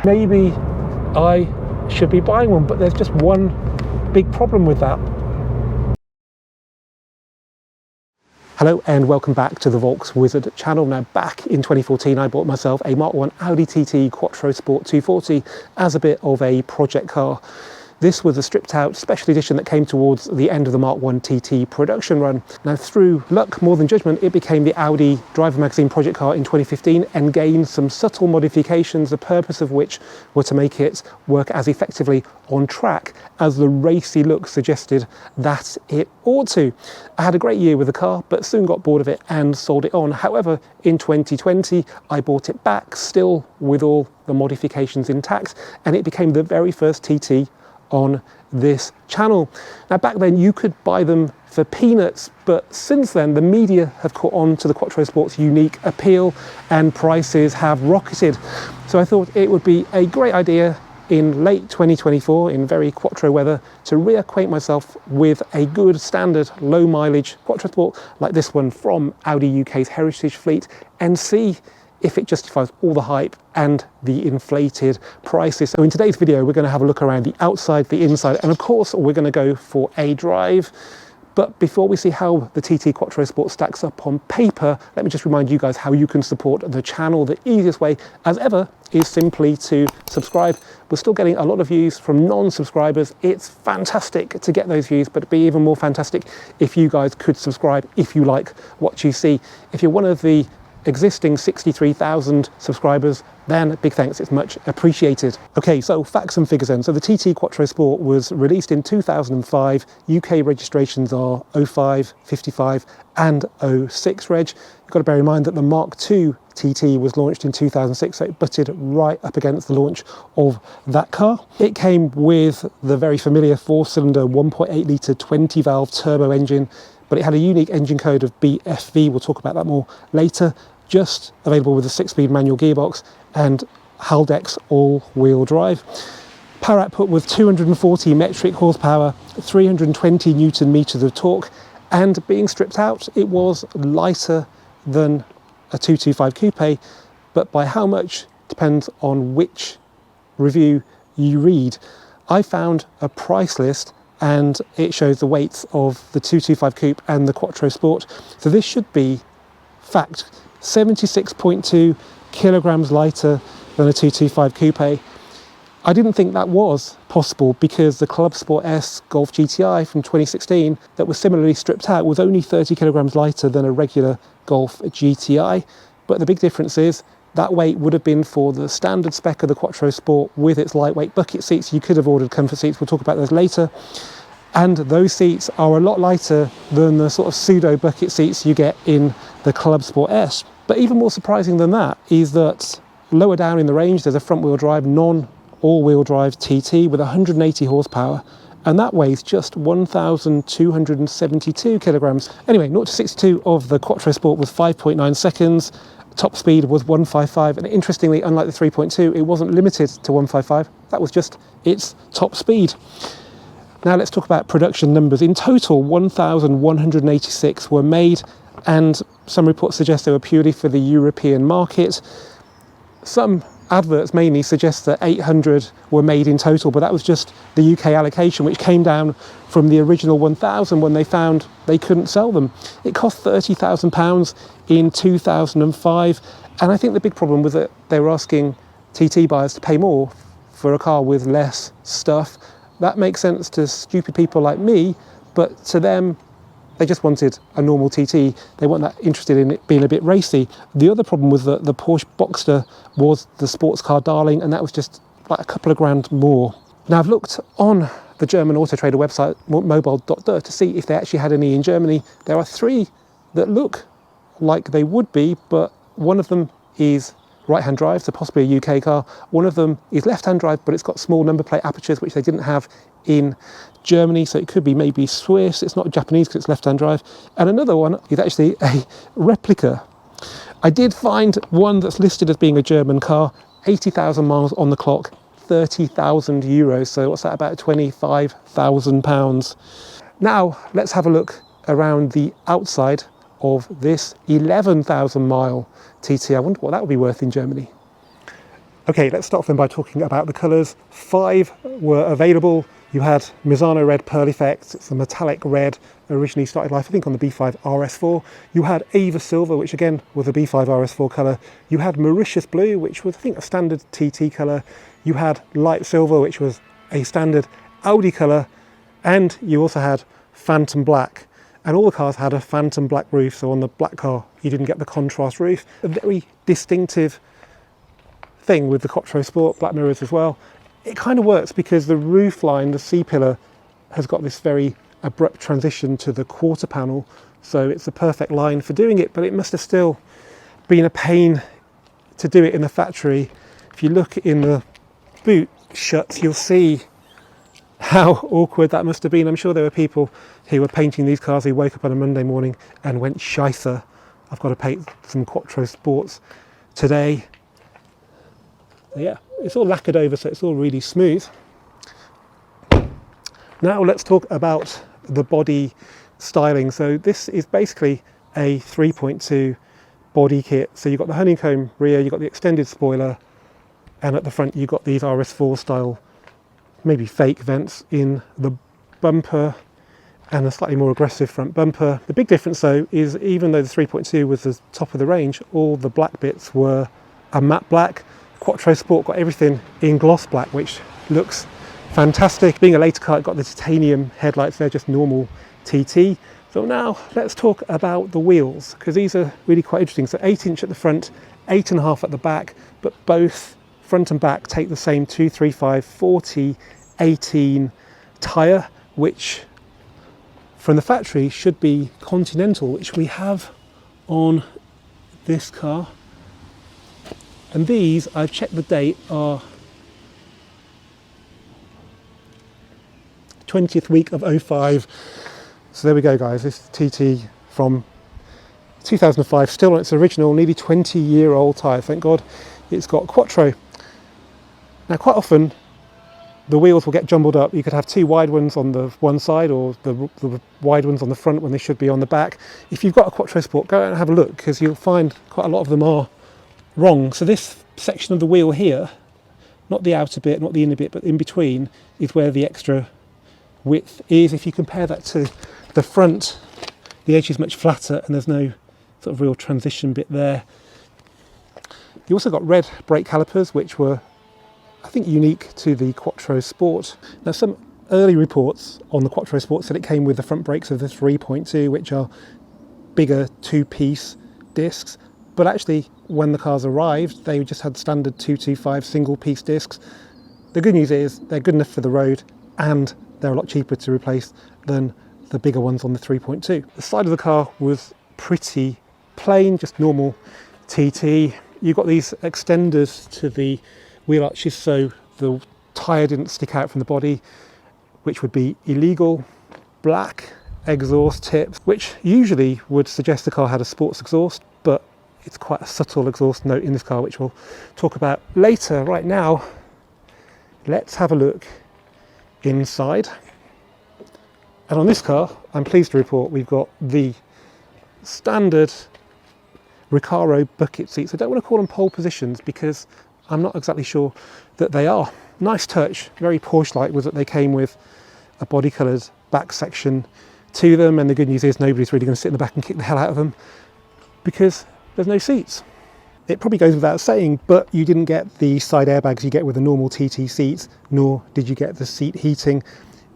maybe I should be buying one, but there's just one big problem with that. Hello and welcome back to the Volks Wizard channel. Now, back in 2014 I bought myself a Mk1 Audi TT Quattro Sport 240 as a bit of a project car. This was a stripped out special edition that came towards the end of the Mk1 TT production run. Now, through luck more than judgment, it became the Audi Driver Magazine project car in 2015 and gained some subtle modifications, the purpose of which were to make it work as effectively on track as the racy look suggested that it ought to. I had a great year with the car, but soon got bored of it and sold it on. However, in 2020, I bought it back, still with all the modifications intact, and it became the very first TT on this channel. Now, back then you could buy them for peanuts, but since then the media have caught on to the Quattro Sport's unique appeal and prices have rocketed. So I thought it would be a great idea in late 2024, in very Quattro weather, to reacquaint myself with a good standard low mileage Quattro Sport like this one from Audi UK's heritage fleet and see if it justifies all the hype and the inflated prices. So in today's video, we're going to have a look around the outside, the inside, and of course, we're going to go for a drive. But before we see how the TT Quattro Sport stacks up on paper, let me just remind you guys how you can support the channel. The easiest way, as ever, is simply to subscribe. We're still getting a lot of views from non-subscribers. It's fantastic to get those views, but it'd be even more fantastic if you guys could subscribe if you like what you see. If you're one of the existing 63,000 subscribers, then big thanks, it's much appreciated. Okay, so facts and figures then. So the TT Quattro Sport was released in 2005. UK registrations are 05, 55 and 06 reg. You've got to bear in mind that the Mk2 TT was launched in 2006, so it butted right up against the launch of that car. It came with the very familiar 4-cylinder 1.8 litre 20 valve turbo engine, but it had a unique engine code of BFV, we'll talk about that more later, just available with a 6-speed manual gearbox and Haldex all-wheel drive. Power output was 240 metric horsepower, 320 newton meters of torque, and being stripped out, it was lighter than a 225 coupe, but by how much depends on which review you read. I found a price list and it shows the weights of the 225 coupe and the Quattro Sport. So this should be fact, 76.2 kilograms lighter than a 225 coupe. I didn't think that was possible because the Club Sport S Golf GTI from 2016 that was similarly stripped out was only 30 kilograms lighter than a regular Golf GTI. But the big difference is that weight would have been for the standard spec of the Quattro Sport with its lightweight bucket seats. You could have ordered comfort seats, we'll talk about those later. And those seats are a lot lighter than the sort of pseudo bucket seats you get in the Club Sport S. But even more surprising than that is that lower down in the range, there's a front wheel drive, non-all-wheel drive TT with 180 horsepower. And that weighs just 1,272 kilograms. Anyway, 0 to 62 of the Quattro Sport was 5.9 seconds. Top speed was 155, and interestingly, unlike the 3.2, it wasn't limited to 155. That was just its top speed. Now let's talk about production numbers. In total, 1,186 were made, and some reports suggest they were purely for the European market. Some adverts mainly suggest that 800 were made in total, but that was just the UK allocation, which came down from the original 1,000 when they found they couldn't sell them. It cost £30,000 in 2005, and I think the big problem was that they were asking TT buyers to pay more for a car with less stuff. That makes sense to stupid people like me, but to them, they just wanted a normal TT. They weren't that interested in it being a bit racy. The other problem was that the Porsche Boxster was the sports car darling, and that was just like a couple of grand more. Now, I've looked on the German Auto Trader website, mobile.de, to see if they actually had any in Germany. There are 3 that look like they would be, but one of them is right-hand drive, so possibly a UK car. One of them is left-hand drive, but it's got small number plate apertures, which they didn't have in Germany, so it could be maybe Swiss. It's not Japanese because it's left-hand drive. And another one is actually a replica. I did find one that's listed as being a German car, 80,000 miles on the clock, 30,000 euros. So what's that, about £25,000? Now let's have a look around the outside of this 11,000 mile TT. I wonder what that would be worth in Germany. Okay, let's start off then by talking about the colours. 5 were available. You had Misano Red Pearl Effect. It's a metallic red, originally started life I think on the B5 RS4. You had Ava Silver, which again was a B5 RS4 colour. You had Mauritius Blue, which was I think a standard TT colour. You had Light Silver, which was a standard Audi colour. And you also had Phantom Black. And all the cars had a Phantom Black roof, so on the black car you didn't get the contrast roof. A very distinctive thing with the Quattro Sport, black mirrors as well. It kind of works because the roof line, the C-pillar, has got this very abrupt transition to the quarter panel, so it's a perfect line for doing it, but it must have still been a pain to do it in the factory. If you look in the boot shuts, you'll see how awkward that must have been. I'm sure there were people who were painting these cars who woke up on a Monday morning and went, "Scheisse, I've got to paint some Quattro Sports today." Yeah, it's all lacquered over, so it's all really smooth. Now let's talk about the body styling. So this is basically a 3.2 body kit. So you've got the honeycomb rear, you've got the extended spoiler, and at the front you've got these RS4 style, maybe fake vents in the bumper and a slightly more aggressive front bumper. The big difference though is even though the 3.2 was the top of the range, all the black bits were a matte black. Quattro Sport got everything in gloss black, which looks fantastic. Being a later car, it got the titanium headlights, they're just normal TT. So now let's talk about the wheels, because these are really quite interesting. So 8-inch at the front, 8.5 at the back, but both front and back take the same 235/40/18 tyre, which from the factory should be Continental, which we have on this car. And these, I've checked the date, are 20th week of 05. So there we go, guys. This is TT from 2005, still on its original, nearly 20-year-old tyre. Thank God it's got Quattro. Now, quite often the wheels will get jumbled up. You could have 2 wide ones on the one side or the wide ones on the front when they should be on the back. If you've got a Quattro Sport, go out and have a look, because you'll find quite a lot of them are wrong. So this section of the wheel here, not the outer bit, not the inner bit, but in between is where the extra width is. If you compare that to the front, the edge is much flatter and there's no sort of real transition bit there. You also got red brake calipers, which were I think unique to the Quattro Sport. Now some early reports on the Quattro Sport said it came with the front brakes of the 3.2, which are bigger 2-piece discs. But actually, when the cars arrived, they just had standard 225 single-piece discs. The good news is they're good enough for the road, and they're a lot cheaper to replace than the bigger ones on the 3.2. The side of the car was pretty plain, just normal TT. You've got these extenders to the wheel arches, so the tyre didn't stick out from the body, which would be illegal. Black exhaust tips, which usually would suggest the car had a sports exhaust, but it's quite a subtle exhaust note in this car, which we'll talk about later. Right now, let's have a look inside. And on this car, I'm pleased to report we've got the standard Recaro bucket seats. I don't want to call them pole positions because I'm not exactly sure that they are. Nice touch, very Porsche-like, was that they came with a body-coloured back section to them, and the good news is nobody's really going to sit in the back and kick the hell out of them because there's no seats. It probably goes without saying, but you didn't get the side airbags you get with the normal TT seats, nor did you get the seat heating.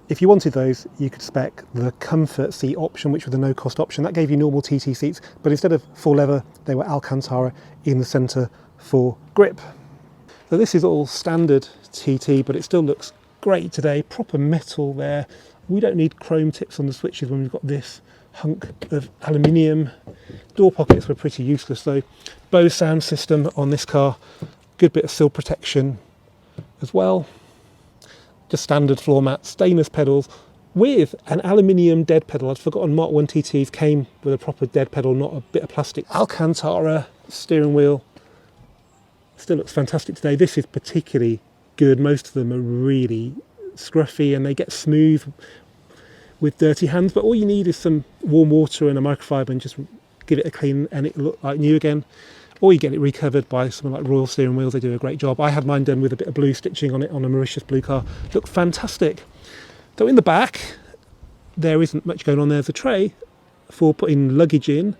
If you wanted those, you could spec the comfort seat option, which was a no-cost option. That gave you normal TT seats, but instead of full leather, they were Alcantara in the centre for grip. So this is all standard TT, but it still looks great today. Proper metal there. We don't need chrome tips on the switches when we've got this hunk of aluminium. Door pockets were pretty useless though. Bose sound system on this car. Good bit of sill protection as well. Just standard floor mat, stainless pedals with an aluminium dead pedal. I'd forgotten Mk1 TTs came with a proper dead pedal, not a bit of plastic. Alcantara steering wheel. Still looks fantastic today. This is particularly good. Most of them are really scruffy and they get smooth with dirty hands, but all you need is some warm water and a microfiber and just give it a clean and it look like new again. or you get it recovered by someone like Royal Steering Wheels. They do a great job. I had mine done with a bit of blue stitching on it on a Mauritius blue car. Looked fantastic. So in the back, there isn't much going on. There's a tray for putting luggage in,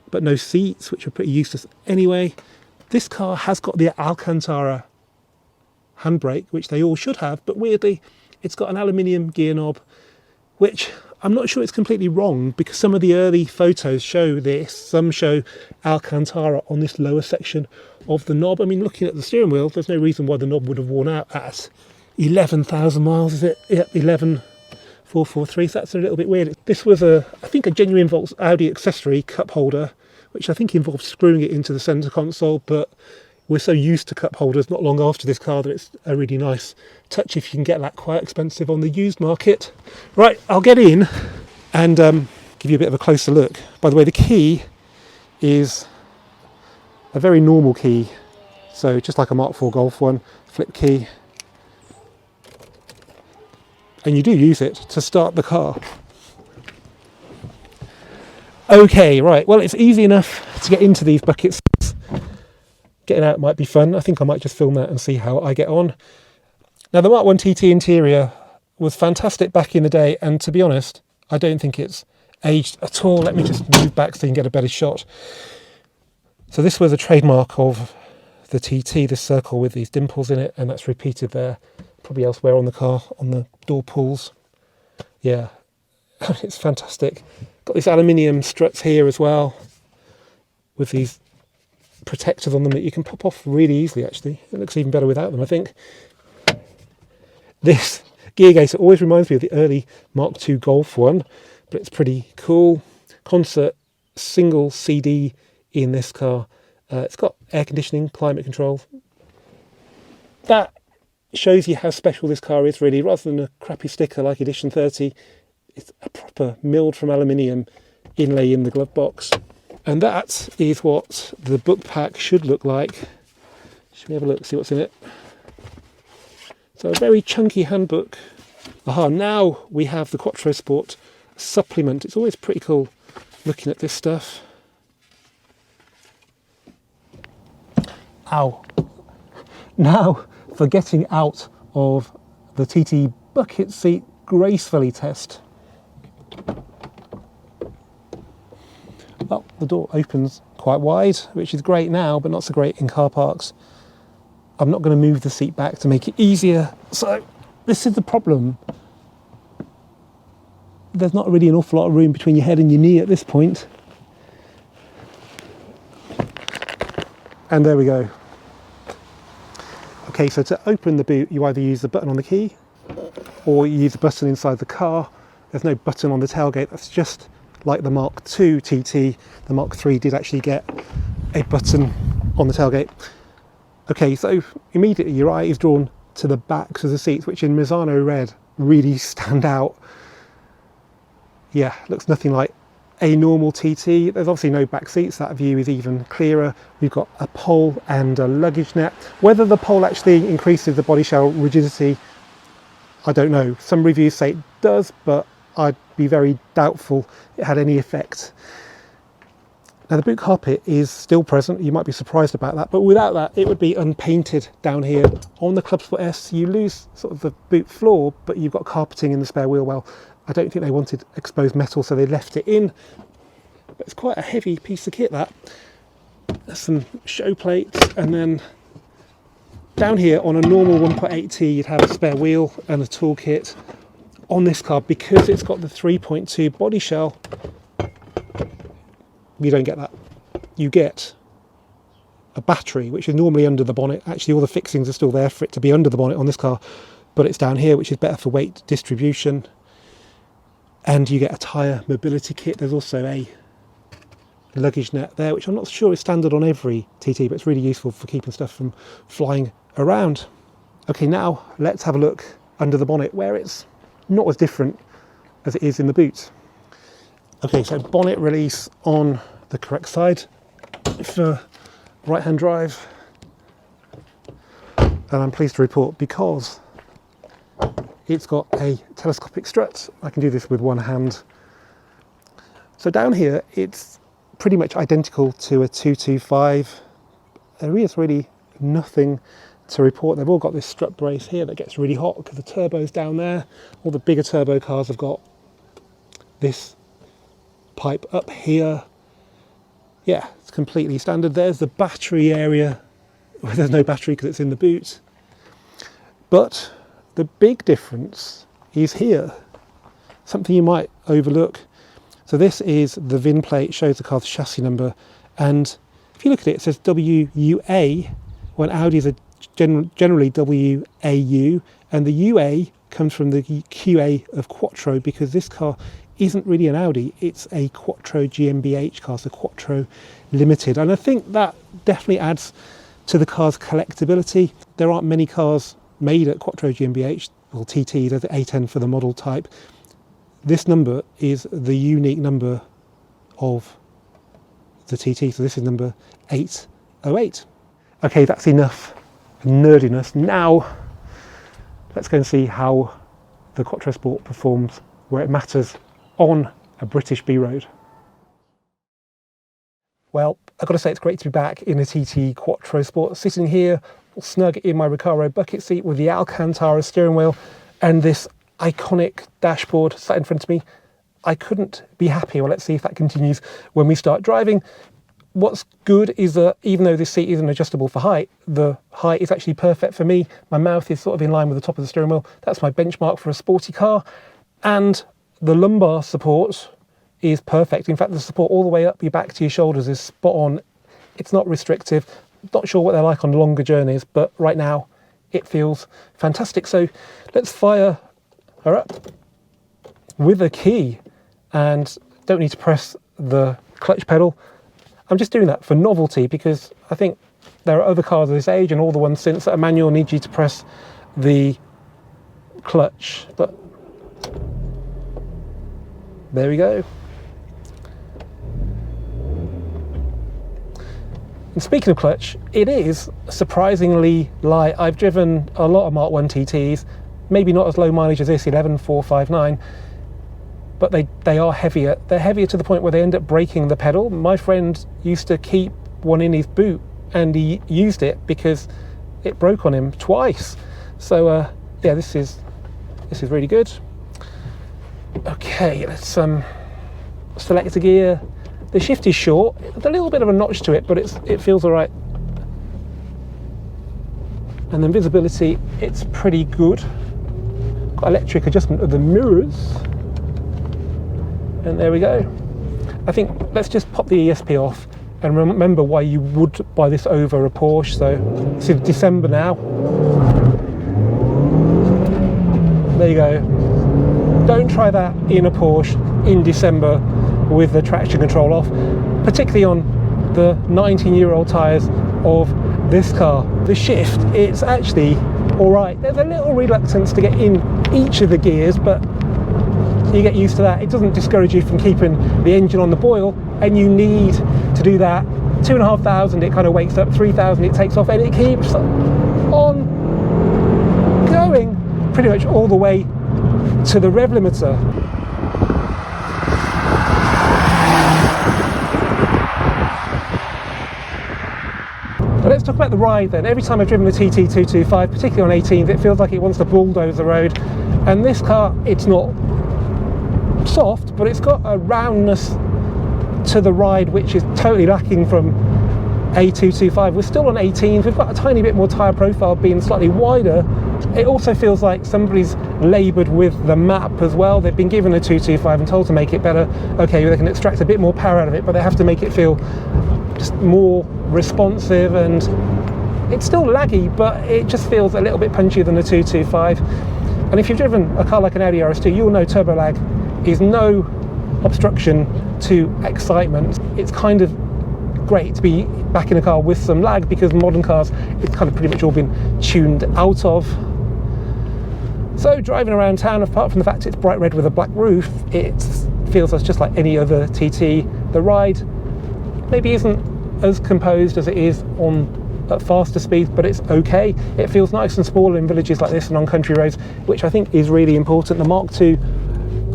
but no seats, which are pretty useless anyway. This car has got the Alcantara handbrake, which they all should have, but weirdly, it's got an aluminium gear knob, which I'm not sure it's completely wrong, because some of the early photos show this. Some show Alcantara on this lower section of the knob. I mean, looking at the steering wheel, there's no reason why the knob would have worn out at 11,000 miles, is it? Yep, 11,443, so that's a little bit weird. This was I think a genuine Volks Audi accessory cup holder, which I think involved screwing it into the centre console, but we're so used to cup holders not long after this car that it's a really nice touch if you can get that quite expensive on the used market. Right, I'll get in and give you a bit of a closer look. By the way, the key is a very normal key, so just like a Mark IV Golf one, flip key, and you do use it to start the car. Okay, right, well, it's easy enough to get into these buckets. Getting out might be fun. I think I might just film that and see how I get on. Now, the Mk1 TT interior was fantastic back in the day, and to be honest, I don't think it's aged at all. Let me just move back so you can get a better shot. So this was a trademark of the TT, this circle with these dimples in it, and that's repeated there, probably elsewhere on the car, on the door pulls. Yeah, it's fantastic. Got these aluminium struts here as well, with these protectors on them that you can pop off really easily. Actually, it looks even better without them, I think. This gear gauge always reminds me of the early Mark II Golf one, but it's pretty cool. Concert single CD in this car. It's got air conditioning, climate control. That shows you how special this car is, really. Rather than a crappy sticker like Edition 30, it's a proper milled from aluminium inlay in the glove box. And that is what the book pack should look like. Should we have a look, see what's in it? So a very chunky handbook. Aha, now we have the Quattro Sport supplement. It's always pretty cool looking at this stuff. Ow. Now, for getting out of the TT bucket seat gracefully test. Well, the door opens quite wide, which is great now, but not so great in car parks. I'm not going to move the seat back to make it easier. So this is the problem. There's not really an awful lot of room between your head and your knee at this point. And there we go. Okay, so to open the boot, you either use the button on the key or you use the button inside the car. There's no button on the tailgate. That's just like the Mark II TT. The Mark III did actually get a button on the tailgate. Okay, so immediately your eye is drawn to the backs of the seats, which in Misano red really stand out. Yeah, looks nothing like a normal TT. There's obviously no back seats. That view is even clearer. We've got a pole and a luggage net. Whether the pole actually increases the body shell rigidity, I don't know. Some reviews say it does, but I'd be very doubtful it had any effect. Now the boot carpet is still present. You might be surprised about that, but without that it would be unpainted down here. On the Club Sport S you lose sort of the boot floor, but you've got carpeting in the spare wheel well. I don't think they wanted exposed metal, so they left it in. But it's quite a heavy piece of kit, that. There's some show plates, and then down here on a normal 1.8T you'd have a spare wheel and a toolkit. On this car, because it's got the 3.2 body shell, you don't get that. You get a battery, which is normally under the bonnet. Actually, all the fixings are still there for it to be under the bonnet on this car, but it's down here, which is better for weight distribution. And you get a tyre mobility kit. There's also a luggage net there, which I'm not sure is standard on every TT, but it's really useful for keeping stuff from flying around. Okay, now let's have a look under the bonnet, where it's not as different as it is in the boot. Okay, so bonnet release on the correct side for right-hand drive. And I'm pleased to report, because it's got a telescopic strut, I can do this with one hand. So down here, it's pretty much identical to a 225. There is really nothing to report. They've all got this strut brace here that gets really hot because the turbo's down there. All the bigger turbo cars have got this pipe up here. Yeah, it's completely standard. There's the battery area. Well, there's no battery because it's in the boot. But the big difference is here, something you might overlook. So this is the VIN plate, shows the car's chassis number, and if you look at it, it says WUA, when Audis are generally WAU, and the UA comes from the QA of Quattro, because this car isn't really an Audi, it's a Quattro GmbH car, so Quattro Limited. And I think that definitely adds to the car's collectability. There aren't many cars made at Quattro GmbH, or TT, there's A10 for the model type. This number is the unique number of the TT, so this is number 808. Okay, that's enough nerdiness. Now, let's go and see how the Quattro Sport performs where it matters on a British B road. Well, I've got to say it's great to be back in a TT Quattro Sport, sitting here snug in my Recaro bucket seat with the Alcantara steering wheel and this iconic dashboard sat in front of me. I couldn't be happier. Well, let's see if that continues when we start driving. What's good is that even though this seat isn't adjustable for height, the height is actually perfect for me. My mouth is sort of in line with the top of the steering wheel. That's my benchmark for a sporty car. And the lumbar support is perfect. In fact, the support all the way up your back to your shoulders is spot on. It's not restrictive. Not sure what they're like on longer journeys, but right now it feels fantastic. So let's fire her up with a key, and don't need to press the clutch pedal. I'm just doing that for novelty because I think there are other cars of this age and all the ones since that are manual need you to press the clutch. But there we go. And speaking of clutch, it is surprisingly light. I've driven a lot of Mk1 TTs, maybe not as low mileage as this 11459, but they are heavier. They're heavier to the point where they end up breaking the pedal. My friend used to keep one in his boot and he used it because it broke on him twice. So yeah, this is really good. Okay, let's select a gear. The shift is short, with a little bit of a notch to it, but it feels all right. And then visibility, it's pretty good. Got electric adjustment of the mirrors. And there we go. I think let's just pop the ESP off and remember why you would buy this over a Porsche. So this is December now. There you go. Don't try that in a Porsche in December with the traction control off, particularly on the 19-year-old tyres of this car. The shift, it's actually all right. There's a little reluctance to get in each of the gears, but you get used to that. It doesn't discourage you from keeping the engine on the boil, and you need to do that. 2,500 it kind of wakes up, 3,000 it takes off, and it keeps on going pretty much all the way to the rev limiter. But let's talk about the ride then. Every time I've driven the TT225, particularly on 18s, it feels like it wants to bulldoze the road. And this car, it's not soft, but it's got a roundness to the ride which is totally lacking from A225. We're still on 18s, we've got a tiny bit more tyre profile being slightly wider. It also feels like somebody's laboured with the map as well. They've been given a 225 and told to make it better. Okay, they can extract a bit more power out of it, but they have to make it feel just more responsive, and it's still laggy, but it just feels a little bit punchier than the 225. And if you've driven a car like an Audi RS2, you'll know turbo lag is no obstruction to excitement. It's kind of great to be back in a car with some lag, because modern cars, it's kind of pretty much all been tuned out of. So driving around town, apart from the fact it's bright red with a black roof, it feels just like any other TT. The ride maybe isn't as composed as it is on at faster speeds, but it's okay. It feels nice and small in villages like this and on country roads, which I think is really important. The Mark II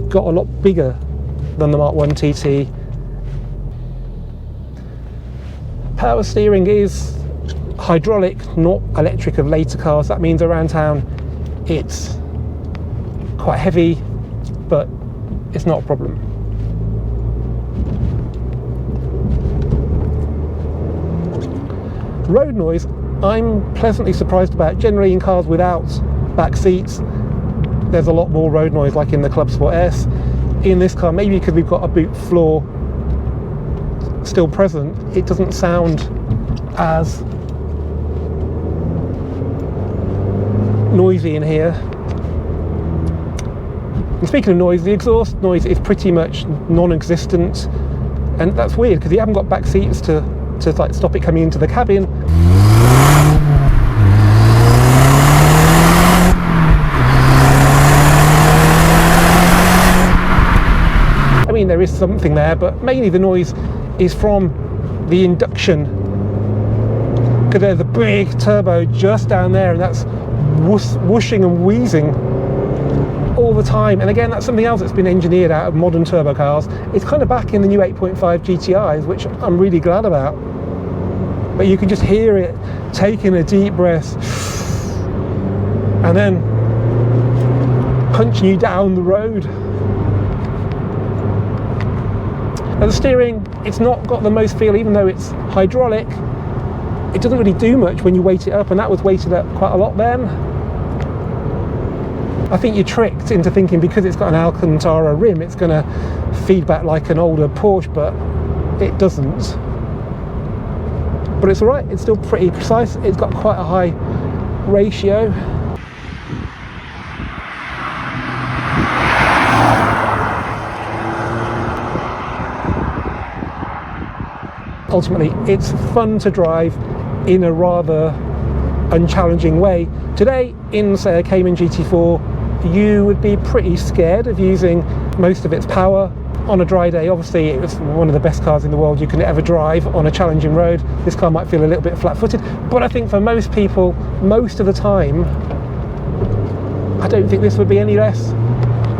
got a lot bigger than the Mk1 TT. Power steering is hydraulic, not electric of later cars. That means around town it's quite heavy, but it's not a problem. Road noise, I'm pleasantly surprised about. Generally in cars without back seats, there's a lot more road noise, like in the Club Sport S. In this car, maybe because we've got a boot floor still present, it doesn't sound as noisy in here. And speaking of noise, the exhaust noise is pretty much non-existent, and that's weird because you haven't got back seats to like stop it coming into the cabin. I mean, there is something there, but mainly the noise is from the induction, because there's a big turbo just down there, and that's whooshing and wheezing all the time. And again, that's something else that's been engineered out of modern turbo cars. It's kind of back in the new 8.5 GTIs, which I'm really glad about. But you can just hear it taking a deep breath and then punching you down the road. And the steering, it's not got the most feel, even though it's hydraulic. It doesn't really do much when you weight it up, and that was weighted up quite a lot then. I think you're tricked into thinking because it's got an Alcantara rim, it's going to feed back like an older Porsche, but it doesn't. But it's alright, it's still pretty precise. It's got quite a high ratio. Ultimately, it's fun to drive in a rather unchallenging way. Today, in say a Cayman GT4, you would be pretty scared of using most of its power. On a dry day, obviously it's one of the best cars in the world you can ever drive on a challenging road. This car might feel a little bit flat-footed, but I think for most people, most of the time, I don't think this would be any less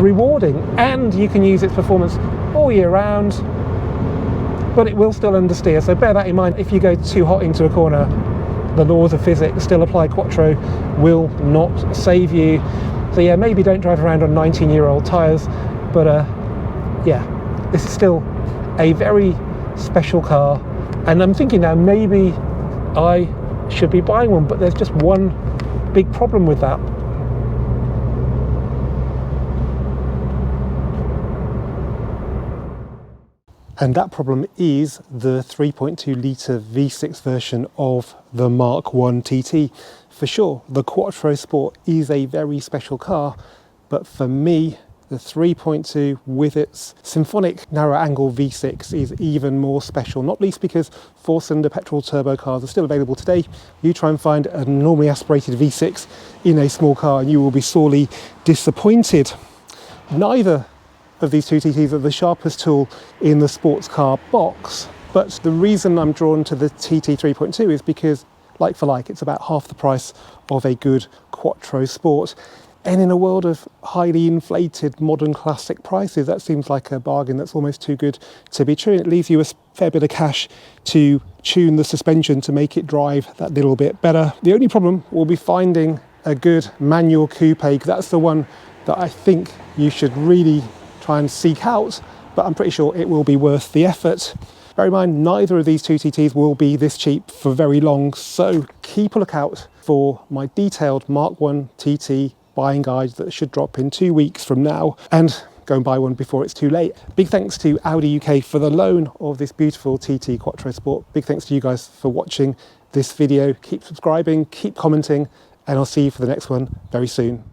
rewarding. And you can use its performance all year round, but it will still understeer, so bear that in mind. If you go too hot into a corner, the laws of physics still apply. Quattro will not save you. So yeah, maybe don't drive around on 19-year-old tyres, but yeah, this is still a very special car, and I'm thinking now maybe I should be buying one, but there's just one big problem with that. And that problem is the 3.2 litre V6 version of the Mk1 TT. For sure, the Quattro Sport is a very special car, but for me, the 3.2 with its symphonic narrow angle V6 is even more special, not least because 4-cylinder petrol turbo cars are still available today. You try and find a normally aspirated V6 in a small car and you will be sorely disappointed. Neither of these two TTs are the sharpest tool in the sports car box, but the reason I'm drawn to the TT 3.2 is because, like for like, it's about half the price of a good Quattro Sport. And in a world of highly inflated modern classic prices, that seems like a bargain that's almost too good to be true. And it leaves you a fair bit of cash to tune the suspension to make it drive that little bit better. The only problem will be finding a good manual coupe, because that's the one that I think you should really try and seek out, but I'm pretty sure it will be worth the effort. Bear in mind, neither of these two TTs will be this cheap for very long, so keep a lookout for my detailed Mk1 TT buying guide that should drop in 2 weeks from now, and go and buy one before it's too late. Big thanks to Audi UK for the loan of this beautiful TT Quattro Sport. Big thanks to you guys for watching this video. Keep subscribing, keep commenting, and I'll see you for the next one very soon.